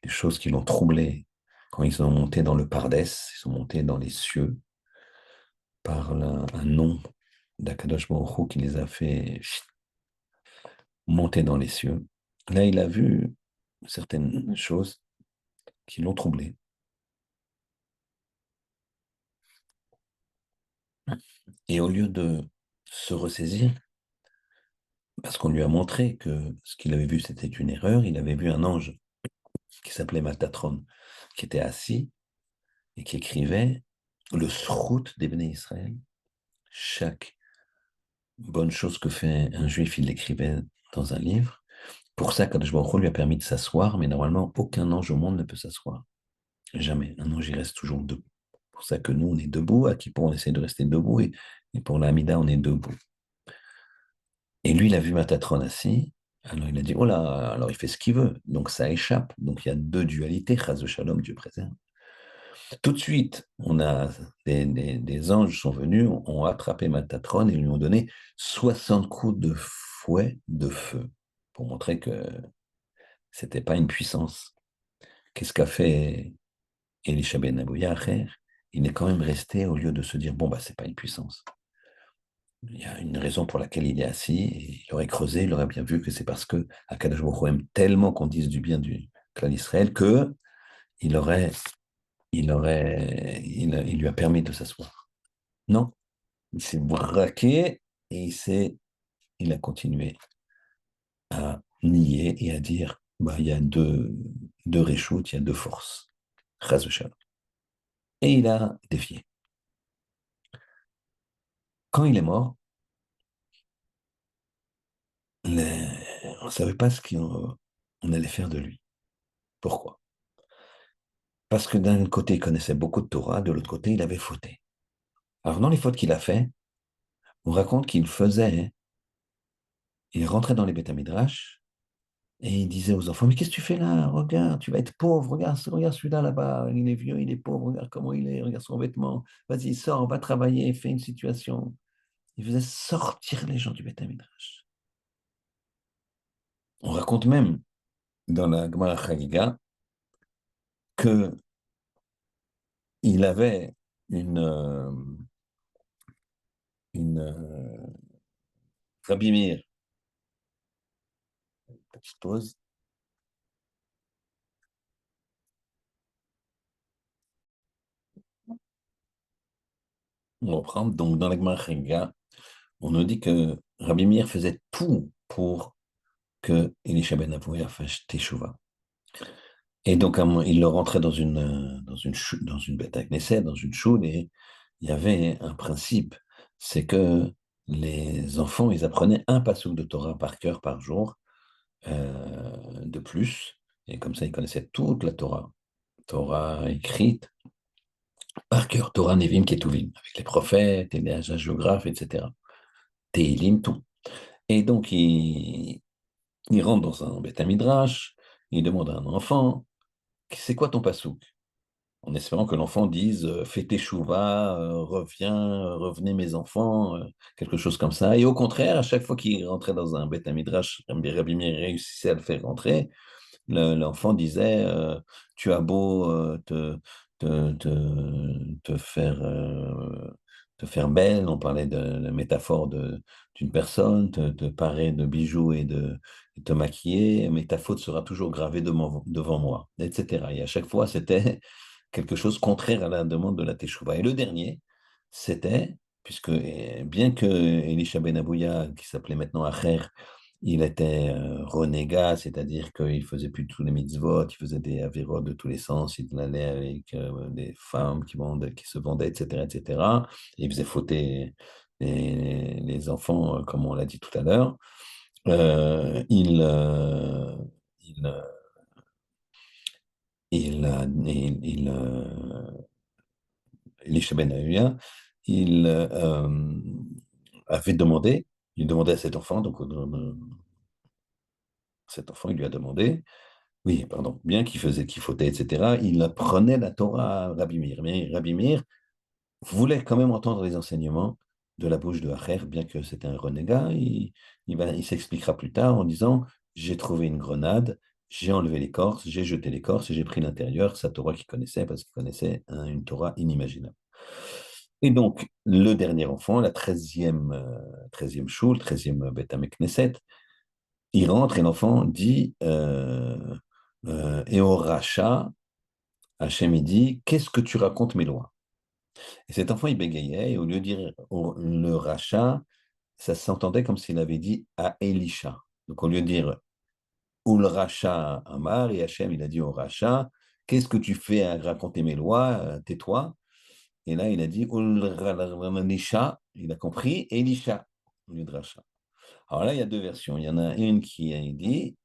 des choses qui l'ont troublé quand ils sont montés dans le Pardès, ils sont montés dans les cieux par un nom d'Akadosh Baruch Hu qui les a fait monter dans les cieux. Là, il a vu certaines choses qui l'ont troublé. Et au lieu de se ressaisir, parce qu'on lui a montré que ce qu'il avait vu, c'était une erreur, il avait vu un ange qui s'appelait Matatron, qui était assis et qui écrivait le srout des Béné Israël. Chaque bonne chose que fait un juif, il l'écrivait dans un livre. Pour ça, Kadosh Baruch Hu lui a permis de s'asseoir, mais normalement, aucun ange au monde ne peut s'asseoir. Jamais. Un ange, il reste toujours debout. C'est pour ça que nous, on est debout. À Kippour, on essaie de rester debout. Et pour l'Amida, on est debout. Et lui, il a vu Matatron assis. Alors, il a dit, oh là, alors il fait ce qu'il veut. Donc, ça échappe. Donc, il y a 2 dualités. Chaz Shalom, Dieu préserve. Tout de suite, on a des anges sont venus, ont attrapé Matatron et lui ont donné 60 coups de fouet de feu pour montrer que c'était pas une puissance. Qu'est-ce qu'a fait Elisha ben Abouya? Il est quand même resté, au lieu de se dire, bon, bah, c'est pas une puissance. Il y a une raison pour laquelle il est assis, et il aurait creusé, il aurait bien vu que c'est parce que Akadosh Baruch Hu aime tellement qu'on dise du bien du clan d'Israël que il lui a permis de s'asseoir. Non, il s'est braqué et il a continué à nier et à dire, bah, il y a deux réchoutes, il y a 2 forces. Chas v'shalom. Et il a défié. Quand il est mort, on ne savait pas ce qu'on allait faire de lui. Pourquoi? Parce que d'un côté, il connaissait beaucoup de Torah, de l'autre côté, il avait fauté. Alors, dans les fautes qu'il a fait, on raconte il rentrait dans les Beth Midrash et il disait aux enfants, mais qu'est-ce que tu fais là? Regarde, tu vas être pauvre, regarde celui-là là-bas, il est vieux, il est pauvre, regarde comment il est, regarde son vêtement, vas-y, sors, va travailler, fais une situation. Il faisait sortir les gens du Beth Midrash. On raconte même dans la Gemara Chagiga que il avait une Rabbi Meir, petite pause, on reprend. Donc, dans la Gemara Chagiga, on nous dit que Rabbi Meir faisait tout pour que Elisha ben Avouya fasse Teshuvah. Et donc, il le rentrait dans une bête à Knesset, dans une choule, et il y avait un principe, c'est que les enfants, ils apprenaient un passouk de Torah par cœur par jour, de plus, et comme ça, ils connaissaient toute la Torah. Torah écrite par cœur, Torah Nevim Ketuvim, avec les prophètes et les géographes, etc. Télim, tout. Et donc, il rentre dans un Beth Midrash, il demande à un enfant, c'est quoi ton passouk? En espérant que l'enfant dise fais teshuva, reviens, revenez mes enfants, quelque chose comme ça. Et au contraire, à chaque fois qu'il rentrait dans un Beth Midrash, Rabbi Meir réussissait à le faire rentrer, l'enfant disait tu as beau te faire, te faire belle, on parlait de la métaphore d'une personne, te parer de bijoux et te maquiller, mais ta faute sera toujours gravée devant moi, etc. Et à chaque fois, c'était quelque chose contraire à la demande de la Teshuvah. Et le dernier, c'était, puisque bien que Elisha Ben Abouya, qui s'appelait maintenant Acher, il était renégat, c'est-à-dire qu'il faisait plus tous les mitzvot, il faisait des avérotes de tous les sens, il allait avec des femmes qui se vendaient, etc., etc. Et il faisait fauter les enfants, comme on l'a dit tout à l'heure. Euh, il, euh, il, euh, Elisha Ben Aouya, il avait demandé, il demandait à cet enfant, donc cet enfant, il lui a demandé, oui, pardon, bien qu'il faisait, qu'il fautait, etc., il apprenait la Torah à Rabbi Meir. Mais Rabbi Meir voulait quand même entendre les enseignements de la bouche de Acher, bien que c'était un renégat. Il s'expliquera plus tard en disant, j'ai trouvé une grenade, j'ai enlevé l'écorce, j'ai jeté l'écorce et j'ai pris l'intérieur, sa Torah qu'il connaissait, parce qu'il connaissait une Torah inimaginable. Et donc, le dernier enfant, la 13e, 13e Shul, 13e Beth Knesset, il rentre et l'enfant dit et au rachat, Hachem il dit, qu'est-ce que tu racontes mes lois? Et cet enfant, il bégayait, et au lieu de dire le rachat, ça s'entendait comme s'il avait dit à Elisha. Donc, au lieu de dire ou le rachat Amar, et Hachem, il a dit au rachat, qu'est-ce que tu fais à raconter mes lois? Tais-toi. Et là, il a dit Elisha, il a compris, Elisha, au lieu de rachat. Alors là, il y a deux versions. Il y en a une qui a dit,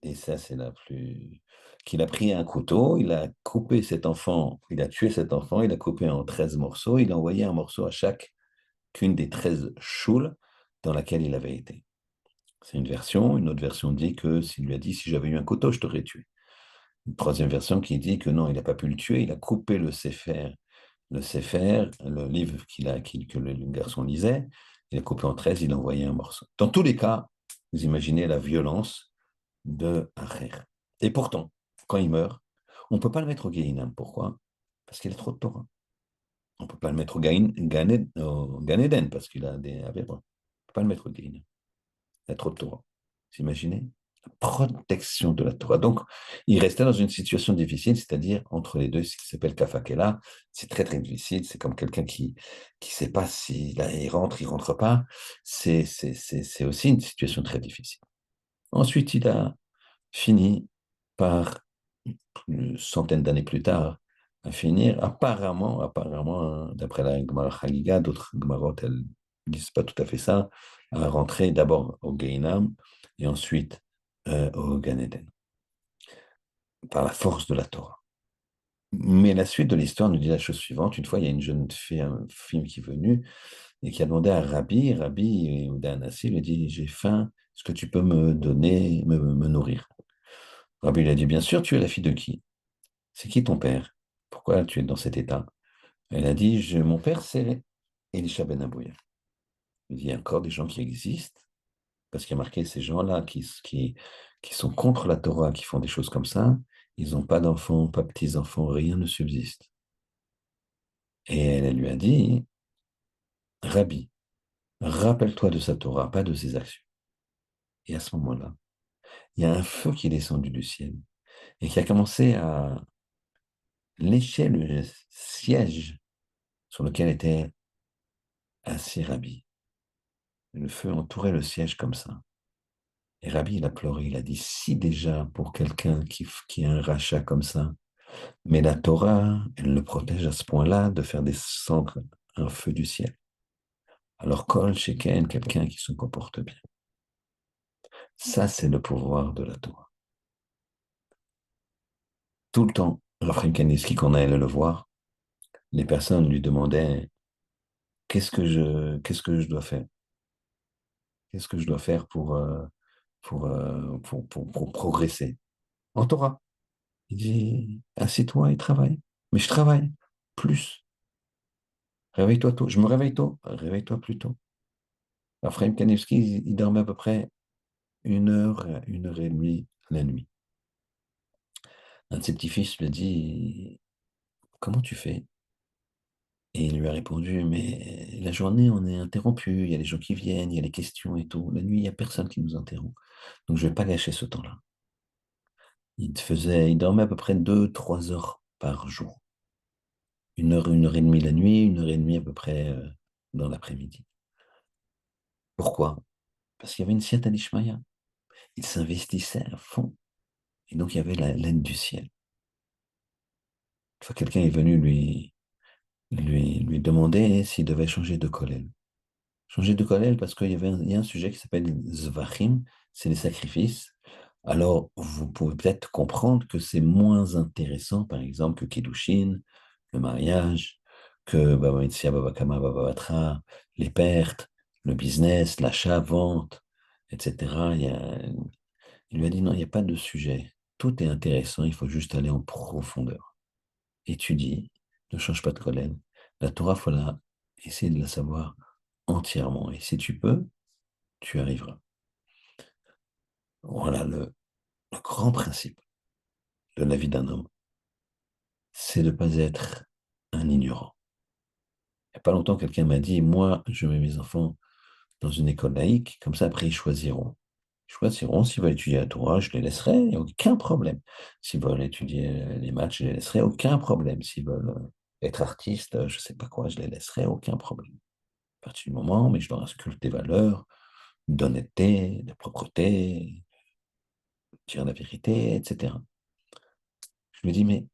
et ça c'est la plus, qu'il a pris un couteau, il a coupé cet enfant, il a tué cet enfant, il a coupé en 13 morceaux, il a envoyé un morceau à chacune des 13 choules dans laquelle il avait été. C'est une version. Une autre version dit que s'il lui a dit, si j'avais eu un couteau, je t'aurais tué. Une troisième version qui dit que non, il n'a pas pu le tuer, il a coupé le Sefer, le livre que le garçon lisait, il a coupé en 13, il a envoyé un morceau. Dans tous les cas, vous imaginez la violence de Acher. Et pourtant, quand il meurt, on ne peut pas le mettre au Gehinam. Pourquoi? Parce qu'il a trop de Torah. On ne peut pas le mettre au Gan Eden parce qu'il a des avérots. On ne peut pas le mettre au Gehinam. Il a trop de Torah. Vous imaginez? La protection de la Torah. Donc, il restait dans une situation difficile, c'est-à-dire entre les deux, ce qui s'appelle Kafakela. C'est très, très difficile. C'est comme quelqu'un qui ne sait pas si là, il rentre pas. C'est aussi une situation très difficile. Ensuite, il a fini par, une centaine d'années plus tard, à finir, apparemment, d'après la Gemara Chagiga, d'autres Gemarot, elles ne disent pas tout à fait ça, à rentrer d'abord au Gehinam et ensuite au Gan Eden, par la force de la Torah. Mais la suite de l'histoire nous dit la chose suivante. Une fois, il y a une jeune fille, un fille qui est venue et qui a demandé à Rabbi Yehuda Hanassi, lui a dit, j'ai faim, est-ce que tu peux me donner, me nourrir? Rabbi lui a dit, bien sûr, tu es la fille de qui? C'est qui ton père? Pourquoi tu es dans cet état? Elle a dit, mon père, c'est Elisha Ben Abouya. Il dit, il y a encore des gens qui existent, parce qu'il y a marqué ces gens-là qui sont contre la Torah, qui font des choses comme ça, ils n'ont pas d'enfants, pas petits-enfants, rien ne subsiste. Et elle lui a dit, Rabbi, rappelle-toi de sa Torah, pas de ses actions. Et à ce moment-là, il y a un feu qui est descendu du ciel et qui a commencé à lécher le siège sur lequel était assis Rabbi. Le feu entourait le siège comme ça. Et Rabbi, il a pleuré, il a dit, si déjà pour quelqu'un qui a un rachat comme ça, mais la Torah, elle le protège à ce point-là de faire descendre un feu du ciel. Alors, Kol Sheken, quelqu'un qui se comporte bien. Ça, c'est le pouvoir de la Torah. Tout le temps, Raphaël Kanievski, qu'on allait le voir, les personnes lui demandaient, qu'est-ce que je dois faire? Qu'est-ce que je dois faire pour progresser? En Torah. Il dit, assieds-toi et travaille. Mais je travaille plus. Réveille-toi tôt. Je me réveille tôt. Réveille-toi plus tôt. Raphaël Kanevski, il dormait à peu près 1 heure, 1 heure et demie la nuit. Un de ses petits-fils lui a dit, comment tu fais? Et il lui a répondu, mais la journée, on est interrompu, il y a les gens qui viennent, il y a les questions et tout. La nuit, il n'y a personne qui nous interrompt. Donc, je ne vais pas gâcher ce temps-là. Il dormait à peu près 2, 3 heures par jour. une heure et demie la nuit, une heure et demie à peu près dans l'après-midi. Pourquoi? Parce qu'il y avait une siyata d'Ishmaïa. Il s'investissait à fond. Et donc, il y avait l'aide du ciel. Une fois, quelqu'un est venu lui demander s'il devait changer de kollel. Changer de kollel parce il y a un sujet qui s'appelle Zvachim, c'est les sacrifices. Alors, vous pouvez peut-être comprendre que c'est moins intéressant, par exemple, que Kiddushin, le mariage, que Baba Mitzia, Baba Kama, Baba Batra, les pertes, le business, l'achat, vente, etc. Il lui a dit non, il n'y a pas de sujet. Tout est intéressant, il faut juste aller en profondeur. Étudie, ne change pas de collègue. La Torah, il faut essayer de la savoir entièrement. Et si tu peux, tu arriveras. Voilà le grand principe de la vie d'un homme, c'est de ne pas être un ignorant. Il n'y a pas longtemps, quelqu'un m'a dit, moi, je mets mes enfants dans une école laïque, comme ça, après, ils choisiront. Ils choisiront, s'ils veulent étudier la Torah, je les laisserai, il n'y a aucun problème. S'ils veulent étudier les maths, je les laisserai, aucun problème. S'ils veulent être artistes, je ne sais pas quoi, je les laisserai, aucun problème. À partir du moment, mais je leur inculque des valeurs d'honnêteté, de propreté, dire la vérité, etc. Je me dis, mais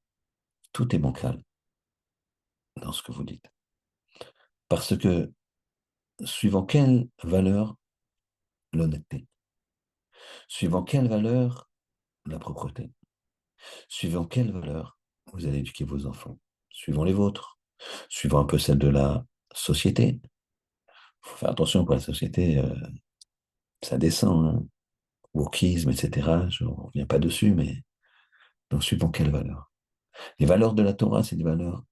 tout est bancal dans ce que vous dites. Parce que, suivant quelle valeur l'honnêteté, suivant quelle valeur la propreté, suivant quelle valeur vous allez éduquer vos enfants, suivant les vôtres, suivant un peu celle de la société. Il faut faire attention pour la société, ça descend, hein. Wokisme, etc. Je ne reviens pas dessus, mais donc suivant quelle valeur. Les valeurs de la Torah, c'est des valeurs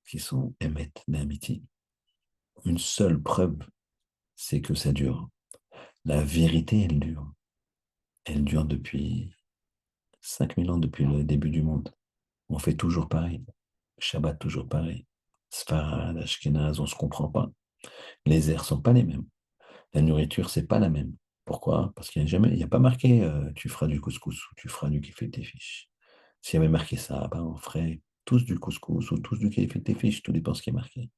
qui sont émettent d'amitié. Une seule preuve, c'est que ça dure. La vérité, elle dure. Elle dure depuis 5000 ans, depuis le début du monde. On fait toujours pareil. Shabbat, toujours pareil. Sfarad, Ashkenaz, on ne se comprend pas. Les airs ne sont pas les mêmes. La nourriture, c'est pas la même. Pourquoi? Parce qu'il n'y a jamais, il y a pas marqué tu feras du couscous ou tu feras du keffieh fiches. S'il y avait marqué ça, ben, on ferait tous du couscous ou tous du keffieh fiches, tout dépend de ce qui est marqué.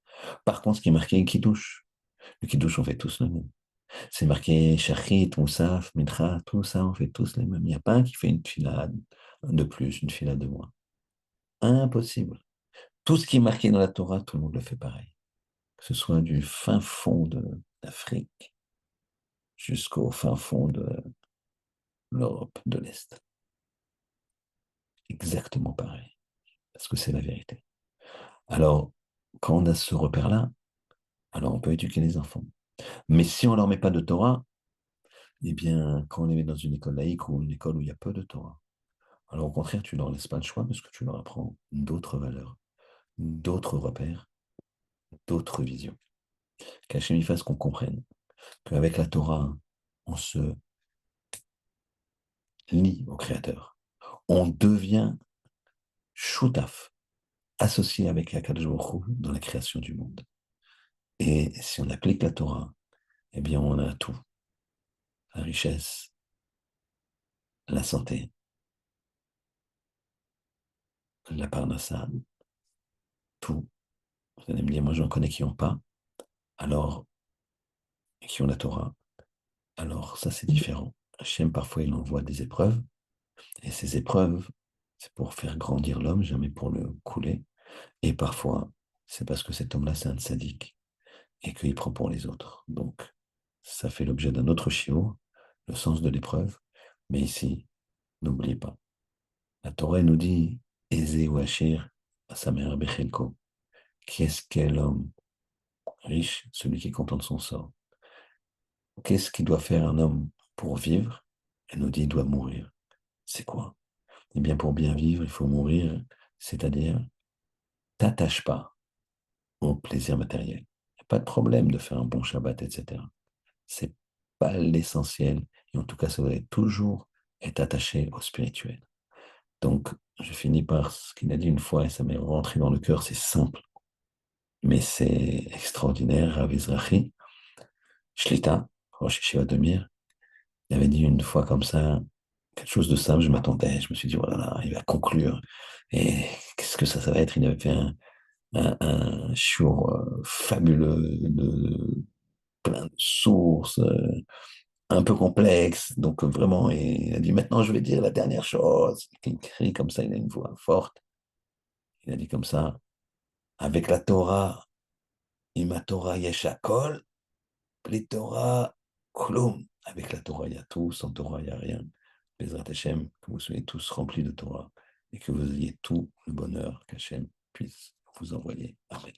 Par contre, ce qui est marqué kiddush, le kiddush, on fait tous le même. C'est marqué shachrit, moussaf, mincha, tout ça, on fait tous les mêmes. Il n'y a pas un qui fait une fila de plus, une fila de moins. Impossible. Tout ce qui est marqué dans la Torah, tout le monde le fait pareil. Que ce soit du fin fond d'Afrique jusqu'au fin fond de l'Europe de l'Est. Exactement pareil. Parce que c'est la vérité. Alors, quand on a ce repère-là, alors on peut éduquer les enfants. Mais si on ne leur met pas de Torah, eh bien, quand on les met dans une école laïque ou une école où il y a peu de Torah, alors au contraire, tu ne leur laisses pas le choix parce que tu leur apprends d'autres valeurs, d'autres repères, d'autres visions. Qu'Hachem y fasse qu'on comprenne qu'avec la Torah, on se lie au Créateur. On devient choutaf, associé avec Akadosh Baruch Hu dans la création du monde. Et si on applique la Torah, eh bien on a tout. La richesse, la santé, la parnassa, tout. Vous allez me dire, moi j'en connais qui n'ont pas, alors, qui ont la Torah. Alors ça c'est différent. Hachem parfois il envoie des épreuves, et ces épreuves, c'est pour faire grandir l'homme, jamais pour le couler. Et parfois, c'est parce que cet homme-là, c'est un sadique et qu'il prend pour les autres. Donc, ça fait l'objet d'un autre chiot, le sens de l'épreuve. Mais ici, n'oubliez pas, la Torah nous dit Eze ou Achir, à sa mère Bechelko. Qu'est-ce qu'est l'homme riche, celui qui est content de son sort? Qu'est-ce qu'il doit faire un homme pour vivre? Elle nous dit il doit mourir. C'est quoi? Eh bien, pour bien vivre, il faut mourir, c'est-à-dire, t'attache pas au plaisir matériel. Il n'y a pas de problème de faire un bon Shabbat, etc. C'est pas l'essentiel. Et en tout cas, ça doit toujours être attaché au spirituel. Donc, je finis par ce qu'il a dit une fois, et ça m'est rentré dans le cœur, c'est simple, mais c'est extraordinaire. Rav Ezrachi, Shlita, Rosh Yeshiva de Mir, il avait dit une fois comme ça, quelque chose de simple, je m'attendais, je me suis dit, voilà, il va conclure. Et qu'est-ce que ça va être? Il avait fait un shiur fabuleux, plein de sources, un peu complexe. Donc vraiment, il a dit, maintenant je vais dire la dernière chose. Il crie comme ça, il a une voix forte. Il a dit comme ça, avec la Torah, ima Torah yesh hakol, pli Torah klum. Avec la Torah, il y a tout, sans Torah, il n'y a rien. Bezrat Hashem, que vous soyez tous remplis de Torah et que vous ayez tout le bonheur qu'Hachem puisse vous envoyer. Amen.